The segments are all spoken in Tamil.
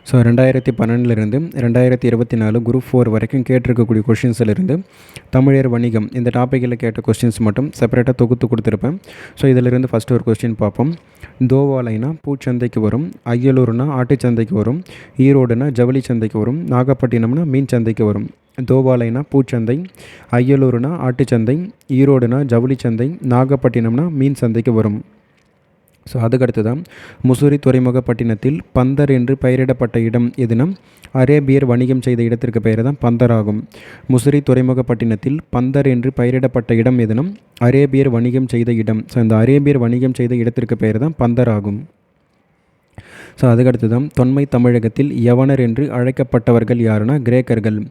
ஸோ 2012 2024 குரூப் 4 வரைக்கும் கேட்டிருக்கக்கூடிய கொஷின்ஸிலிருந்து தமிழர் வணிகம் இந்த டாப்பிக்கில் கேட்ட கொஸ்டின்ஸ் மட்டும் செப்பரேட்டாக தொகுத்து கொடுத்துருப்பேன். ஸோ இதிலிருந்து ஃபஸ்ட்டு ஒரு கொஸ்டின் பார்ப்போம். தோவாலைனா பூச்சந்தைக்கு வரும், அய்யலூர்னா ஆட்டுச்சந்தைக்கு வரும், ஈரோடுனா ஜவுளி சந்தைக்கு வரும், நாகப்பட்டினம்னா மீன் சந்தைக்கு வரும். தோவாலைனா பூச்சந்தை, அய்யலூர்னா ஆட்டுச்சந்தை, ஈரோடுனா ஜவுளி சந்தை, நாகப்பட்டினம்னா மீன் சந்தைக்கு வரும். ஸோ அதுக்கடுத்து தான் முசூரி துறைமுகப்பட்டினத்தில் பந்தர் என்று பெயரிடப்பட்ட இடம் எதுனா அரேபியர் வணிகம் செய்த இடத்திற்கு பெயர் தான் பந்தர் ஆகும். முசூரி துறைமுகப்பட்டினத்தில் பந்தர் என்று பெயரிடப்பட்ட இடம் எதுனா அரேபியர் வணிகம் செய்த இடம். ஸோ இந்த அரேபியர் வணிகம் செய்த இடத்திற்கு பெயர் தான் பந்தர் ஆகும். ஸோ அதுக்கடுத்து தான் தொன்மை தமிழகத்தில் யவனர் என்று அழைக்கப்பட்டவர்கள் யாருன்னா கிரேக்கர்கள்.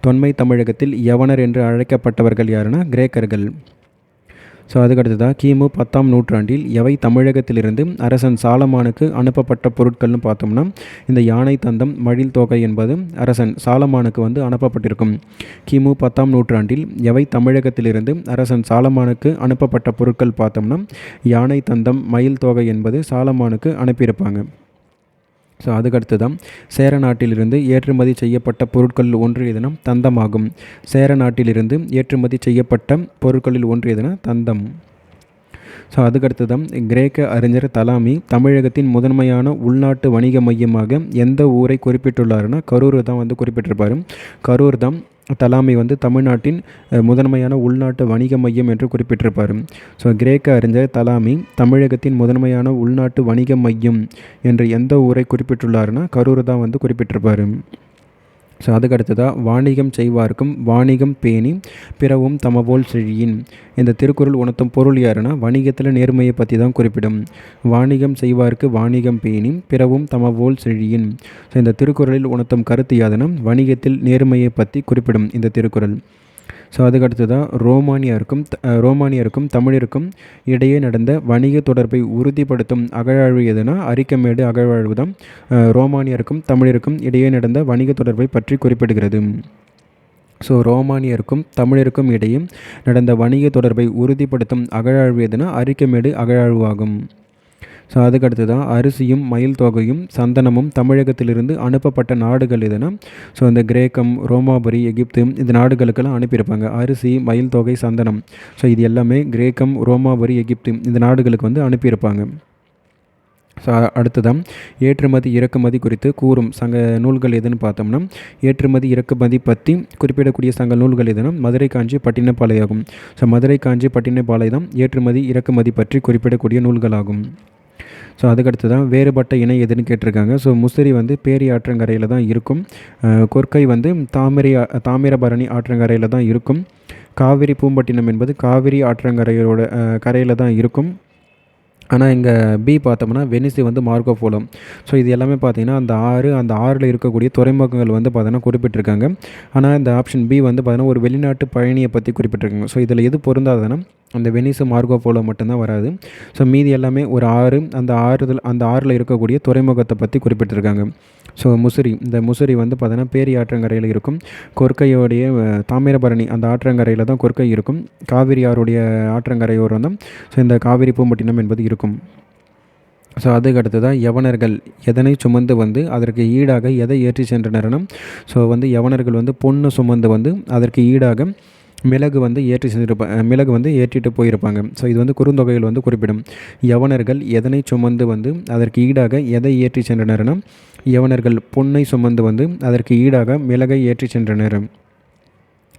தொன்மை தமிழகத்தில் யவனர் என்று அழைக்கப்பட்டவர்கள் யாருன்னா கிரேக்கர்கள். ஸோ அதுக்கடுத்து தான் கிமு 10ஆம் நூற்றாண்டில் எவை தமிழகத்திலிருந்து அரசன் சாலமானுக்கு அனுப்பப்பட்ட பொருட்கள்னு பார்த்தோம்னா இந்த யானை தந்தம் மழில் தோகை என்பது அரசன் சாலமானுக்கு வந்து அனுப்பப்பட்டிருக்கும். கிமு 10ஆம் நூற்றாண்டில் எவை தமிழகத்திலிருந்து அரசன் சாலமானுக்கு அனுப்பப்பட்ட பொருட்கள் பார்த்தோம்னா யானை தந்தம் மயில் தோகை என்பது சாலமானுக்கு அனுப்பியிருப்பாங்க. ஸோ அதுக்கடுத்து தான் சேர நாட்டிலிருந்து ஏற்றுமதி செய்யப்பட்ட பொருட்களில் ஒன்று எதுனா தந்தமாகும். சேர நாட்டிலிருந்து ஏற்றுமதி செய்யப்பட்ட பொருட்களில் ஒன்று எதுனா தந்தம். ஸோ அதுக்கடுத்து தான் கிரேக்க அறிஞர் தலாமி தமிழகத்தின் முதன்மையான உள்நாட்டு வணிக மையமாக எந்த ஊரை குறிப்பிட்டுள்ளாருன்னா கரூர் தான் வந்து குறிப்பிட்டிருப்பார். கரூர் தான் தலாமி வந்து தமிழ்நாட்டின் முதன்மையான உள்நாட்டு வணிக மையம் என்று குறிப்பிட்டிருப்பார். ஸோ கிரேக்க அறிஞர் தலாமி தமிழகத்தின் முதன்மையான உள்நாட்டு வணிக மையம் என்று எந்த ஊரை குறிப்பிட்டுள்ளாருன்னா கரூர் தான் வந்து குறிப்பிட்டிருப்பார். ஸோ அதுக்கடுத்ததாக வாணிகம் செய்வார்க்கும் வாணிகம் பேணி பிறவும் தமபோல் செழியின். இந்த திருக்குறள் உணர்த்தும் பொருள் யாருன்னா வணிகத்தில் நேர்மையை பற்றி தான் குறிப்பிடும். வாணிகம் செய்வார்க்கு வாணிகம் பேணி பிறவும் தமபோல் செழியின். ஸோ இந்த திருக்குறளில் உணர்த்தும் கருத்து யாதுன்னா வணிகத்தில் நேர்மையை பற்றி குறிப்பிடும் இந்த திருக்குறள். ஸோ அதுக்கடுத்து தான் ரோமானியருக்கும் தமிழருக்கும் இடையே நடந்த வணிக தொடர்பை உறுதிப்படுத்தும் அகழாழ்வு எதுனா அரிக்கமேடு அகழாழ்வு தான் ரோமானியருக்கும் தமிழருக்கும் இடையே நடந்த வணிக தொடர்பை பற்றி குறிப்பிடுகிறது. ஸோ ரோமானியருக்கும் தமிழருக்கும் இடையே நடந்த வணிக தொடர்பை உறுதிப்படுத்தும் அகழாழ்வு எதுனா அரிக்கமேடு அகழாழ்வு ஆகும். ஸோ அதுக்கடுத்து தான் அரிசியும் மயில் தொகையும் சந்தனமும் தமிழகத்திலிருந்து அனுப்பப்பட்ட நாடுகள் எதுனா ஸோ இந்த கிரேக்கம், ரோமாபுரி, எகிப்து இந்த நாடுகளுக்கெல்லாம் அனுப்பியிருப்பாங்க. அரிசி, மயில் தொகை, சந்தனம். ஸோ இது எல்லாமே கிரேக்கம், ரோமாபுரி, எகிப்து இந்த நாடுகளுக்கு வந்து அனுப்பியிருப்பாங்க. ஸோ அடுத்ததான் ஏற்றுமதி இறக்குமதி குறித்து கூறும் சங்க நூல்கள் எதுன்னு பார்த்தோம்னா ஏற்றுமதி இறக்குமதி பற்றி குறிப்பிடக்கூடிய சங்க நூல்கள் எதுனா மதுரை காஞ்சி பட்டினப்பாலை ஆகும். ஸோ மதுரை காஞ்சி பட்டினப்பாலை தான் ஏற்றுமதி இறக்குமதி பற்றி குறிப்பிடக்கூடிய நூல்களாகும். ஸோ அதுக்கடுத்து தான் வேறுபட்ட இணை எதுன்னு கேட்டிருக்காங்க. ஸோ முசிறி வந்து பேரி ஆற்றங்கரையில் தான் இருக்கும். கொற்கை வந்து தாமிரபரணி ஆற்றங்கரையில் தான் இருக்கும். காவிரி பூம்பட்டினம் என்பது காவிரி ஆற்றங்கரையோட கரையில் தான் இருக்கும். ஆனால் இங்கே பி பார்த்தோம்னா வெனிசி வந்து மார்கோ போலம். ஸோ இது எல்லாமே பார்த்திங்கன்னா அந்த ஆறில் இருக்கக்கூடிய துறைமுகங்கள் வந்து பார்த்தீங்கன்னா குறிப்பிட்டிருக்காங்க. ஆனால் இந்த ஆப்ஷன் பி வந்து பார்த்தீங்கன்னா ஒரு வெளிநாட்டு பயணியை பற்றி குறிப்பிட்டிருக்காங்க. ஸோ இதில் எது பொருந்தாதுன்னா அந்த வெனிஸு மார்கோ போலோ மட்டும்தான் வராது. ஸோ மீதி எல்லாமே ஒரு ஆறு அந்த ஆறில் இருக்கக்கூடிய துறைமுகத்தை பற்றி குறிப்பிட்டிருக்காங்க. ஸோ இந்த முசிறி வந்து பார்த்தீங்கன்னா பேரி ஆற்றங்கரையில் இருக்கும். கொற்கையோடைய தாமிரபரணி அந்த ஆற்றங்கரையில் தான் கொற்கை இருக்கும். காவிரி ஆறுடைய ஆற்றங்கரையோரம் தான் ஸோ இந்த காவிரி பூம்பட்டினம் என்பது இருக்கும். ஸோ அதுக்கு தான் யவனர்கள் எதனை சுமந்து வந்து அதற்கு ஈடாக எதை ஏற்றி சென்றனர்னா ஸோ வந்து யவனர்கள் வந்து பொண்ணு சுமந்து வந்து அதற்கு ஈடாக மிளகு வந்து ஏற்றிட்டு போயிருப்பாங்க. ஸோ இது வந்து குறுந்தொகையில் வந்து குறிப்பிடும். யவனர்கள் எதனை சுமந்து வந்து அதற்கு ஈடாக எதை ஏற்றி சென்றனர்னா யவனர்கள் பொன்னை சுமந்து வந்து அதற்கு ஈடாக மிளகை ஏற்றி சென்றனர்.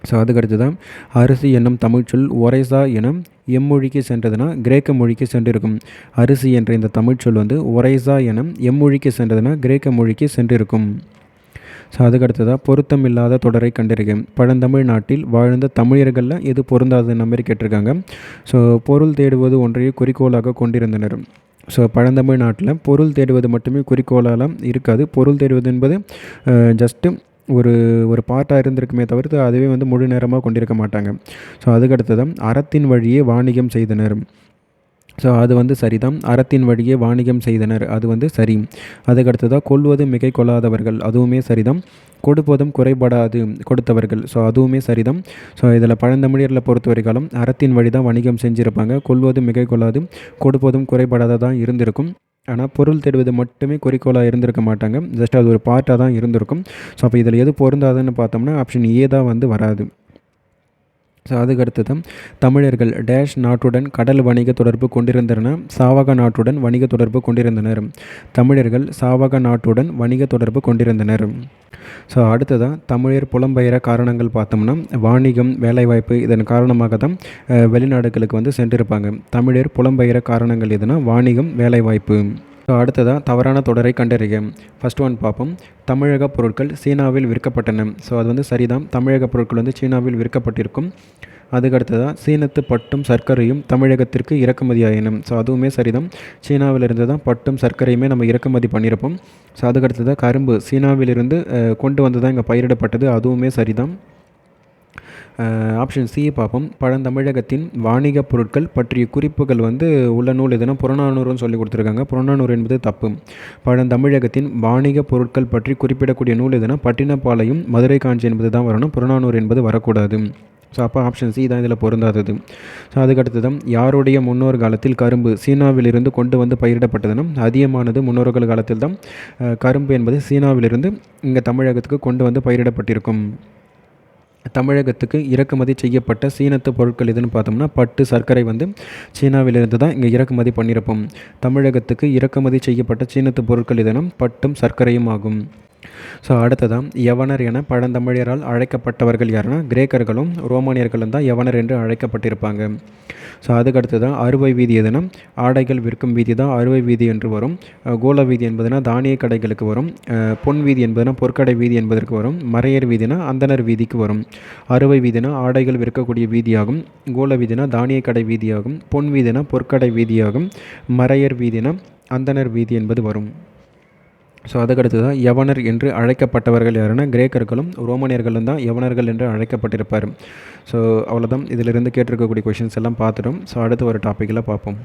ஸோ அதுக்கடுத்து தான் அரிசி என்னும் தமிழ்ச்சொல் ஒரைசா என எம்மொழிக்கு சென்றதுன்னா கிரேக்க மொழிக்கு சென்றிருக்கும். அரிசி என்ற இந்த தமிழ்ச்சொல் வந்து ஒரைசா என எம்மொழிக்கு சென்றதுன்னா கிரேக்க மொழிக்கு சென்றிருக்கும். ஸோ அதுக்கடுத்ததாக பொருத்தம் இல்லாத தொடரை கண்டிருக்கேன். பழந்தமிழ் நாட்டில் வாழ்ந்த தமிழர்களில் எது பொருந்தாத மாதிரி கேட்டிருக்காங்க. ஸோ பொருள் தேடுவது ஒன்றையே குறிக்கோளாக கொண்டிருந்தனர். ஸோ பழந்தமிழ் நாட்டில் பொருள் தேடுவது மட்டுமே குறிக்கோளாலாம் இருக்காது. பொருள் தேடுவது என்பது ஜஸ்ட்டு ஒரு பார்ட்டாக இருந்திருக்குமே தவிர்த்து அதுவே வந்து முழு நேரமாக கொண்டிருக்க மாட்டாங்க. ஸோ அதுக்கடுத்ததான் அறத்தின் வழியே வாணிகம் செய்தனர். ஸோ அது வந்து சரிதான். அறத்தின் வழியே வாணிகம் செய்தனர் அது வந்து சரி. அதுக்கடுத்ததாக கொள்வது மிகை கொள்ளாதவர்கள் அதுவுமே சரிதான். கொடுப்பதும் குறைபடாது கொடுத்தவர்கள் ஸோ அதுவுமே சரிதான். ஸோ இதில் பழந்தமிழரில் பொறுத்தவரை காலம் அறத்தின் வழி தான் வணிகம் செஞ்சுருப்பாங்க. கொள்வது மிகை கொள்ளாது கொடுப்பதும் குறைபடாத தான் இருந்திருக்கும். ஆனால் பொருள் தேடுவது மட்டுமே குறிக்கோளாக இருந்திருக்க மாட்டாங்க. ஜஸ்ட் அது ஒரு பார்ட்டாக தான் இருந்திருக்கும். ஸோ அப்போ இதில் எது பொருந்தாதுன்னு பார்த்தோம்னா ஆப்ஷன் ஏ தான் வந்து வராது. ஸோ அதுக்கடுத்து தான் தமிழர்கள் டேஷ் நாட்டுடன் கடல் வணிக தொடர்பு கொண்டிருந்தனர். சாவக நாட்டுடன் வணிக தொடர்பு கொண்டிருந்தனர். தமிழர்கள் சாவக நாட்டுடன் வணிக தொடர்பு கொண்டிருந்தனர். ஸோ அடுத்ததான் தமிழர் புலம்பெயர காரணங்கள் பார்த்தோம்னா வாணிகம், வேலைவாய்ப்பு இதன் காரணமாக தான் வெளிநாடுகளுக்கு வந்து சென்றிருப்பாங்க. தமிழர் புலம்பெயர காரணங்கள் எதுனா வாணிகம், வேலைவாய்ப்பு. ஸோ அடுத்ததாக தவறான தொடரை கண்டறிக. ஃபஸ்ட் ஒன் பார்ப்போம். தமிழக பொருட்கள் சீனாவில் விற்கப்பட்டன. ஸோ அது வந்து சரிதான். தமிழக பொருட்கள் வந்து சீனாவில் விற்கப்பட்டிருக்கும். அதுக்கடுத்ததாக சீனத்து பட்டும் சர்க்கரையும் தமிழகத்திற்கு இறக்குமதியாயின. ஸோ அதுவுமே சரிதான். சீனாவிலிருந்து தான் பட்டும் சர்க்கரையுமே நம்ம இறக்குமதி பண்ணியிருப்போம். ஸோ அதுக்கடுத்ததாக கரும்பு சீனாவிலிருந்து கொண்டு வந்து தான் இங்கே பயிரிடப்பட்டது. அதுவுமே சரிதான். ஆப்ஷன் சி பார்ப்போம். பழந்தமிழகத்தின் வாணிக பொருட்கள் பற்றிய குறிப்புகள் வந்து உள்ள நூல் எதுனா புறநானூறுன்னு சொல்லி கொடுத்துருக்காங்க. புறநானூறு என்பது தப்பு. பழந்தமிழகத்தின் வாணிக பொருட்கள் பற்றி குறிப்பிடக்கூடிய நூல் எதுனா பட்டினப்பாளையம், மதுரை காஞ்சி என்பது தான் வரணும். புறநானூறு என்பது வரக்கூடாது. ஸோ அப்போ ஆப்ஷன் சி தான் இதில் பொருந்தாதது. ஸோ அதுக்கடுத்து தான் யாருடைய முன்னோர் காலத்தில் கரும்பு சீனாவிலிருந்து கொண்டு வந்து பயிரிடப்பட்டதுன்னா அதிகமானது முன்னோர்கள் காலத்தில் தான் கரும்பு என்பது சீனாவிலிருந்து இங்கே தமிழகத்துக்கு கொண்டு வந்து பயிரிடப்பட்டிருக்கும். தமிழகத்துக்கு இறக்குமதி செய்யப்பட்ட சீனத்து பொருட்கள் எதுன்னு பார்த்தோம்னா பட்டு, சர்க்கரை வந்து சீனாவிலிருந்து தான் இங்கே இறக்குமதி பண்ணியிருப்போம். தமிழகத்துக்கு இறக்குமதி செய்யப்பட்ட சீனத்து பொருட்கள் எதுனா பட்டும் சர்க்கரையும் ஆகும். ஸோ அடுத்ததான் யவனர் என பழந்தமிழரால் அழைக்கப்பட்டவர்கள் யாருன்னா கிரேக்கர்களும் ரோமானியர்களும் தான் யவனர் என்று அழைக்கப்பட்டிருப்பாங்க. ஸோ அதுக்கடுத்து தான் அறுவை வீதி எதுனா ஆடைகள் விற்கும் வீதி தான் அறுவை வீதி என்று வரும். கோல வீதி என்பதுனா தானிய கடைகளுக்கு வரும். பொன் வீதி என்பதுனா பொற்கடை வீதி என்பதற்கு வரும். மறையர் வீதினா அந்தனர் வீதிக்கு வரும். அறுவை வீதினா ஆடைகள் விற்கக்கூடிய வீதியாகும். கோல வீதினா தானிய கடை வீதியாகும். பொன் வீதினா பொற்கடை வீதியாகும். மறையர் வீதினா அந்தனர் வீதி என்பது வரும். ஸோ அதுக்கடுத்து தான் யவனர் என்று அழைக்கப்பட்டவர்கள் யாருன்னா கிரேக்கர்களும் ரோமானியர்களும் தான் யவனர்கள் என்று அழைக்கப்பட்டிருப்பார். ஸோ அவ்வளோதான். இதிலிருந்து கேட்டிருக்கக்கூடிய கொஷின்ஸ் எல்லாம் பார்த்துட்டோம். ஸோ அடுத்து ஒரு டாப்பிக்கில் பார்ப்போம்.